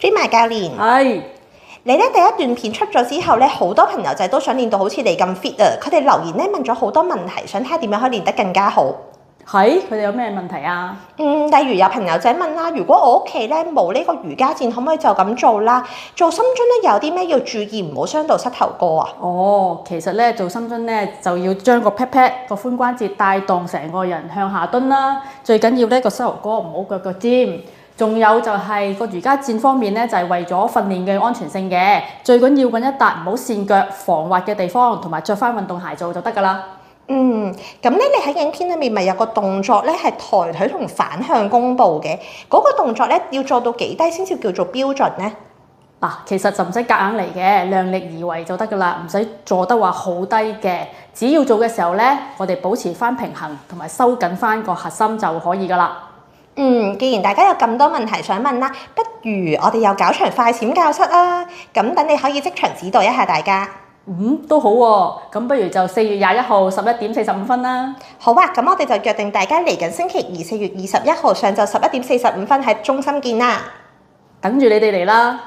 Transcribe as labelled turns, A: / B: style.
A: Gemma 教練，
B: 係
A: 你咧第一段片出咗之後咧，好多朋友仔都想練到好似你咁 fit 啊！佢哋留言咧問咗好多問題，想睇下點樣可以練得更加好。
B: 佢哋有咩問題啊？
A: 例如有朋友仔問啦，如果我屋企咧冇呢個瑜伽墊，可唔可以就咁做啦？做深蹲咧有啲咩要注意，唔好傷到膝頭哥啊？
B: 其實咧做深蹲咧就要將個 pat pat 個髖關節帶動成個人向下蹲啦。最緊要咧個膝頭哥唔好腳尖。仲有就係個瑜伽墊方面咧，就係為咗訓練嘅安全性嘅。最緊要揾一笪唔好跣腳、防滑嘅地方，同埋着翻運動鞋做就得㗎啦。
A: 咁咧你喺影片裏面咪有個動作咧係抬腿同反向弓步嘅，嗰個動作咧要做到幾低先至叫做標準咧？
B: 其實就唔使夾硬嚟嘅，量力而為就得㗎啦，唔使做得話好低嘅。只要做嘅時候咧，我哋保持翻平衡同埋收緊翻個核心就可以㗎啦。
A: 既然大家有咁多問題想問啦，不如我哋又搞場快閃教室啦，咁等你可以即場指導一下大家。
B: 都好喎，咁不如就4月21號11:45啦。
A: 好啊，咁我哋就約定大家嚟緊星期二4月21號上晝11:45喺中心見啦。
B: 等住你哋嚟啦。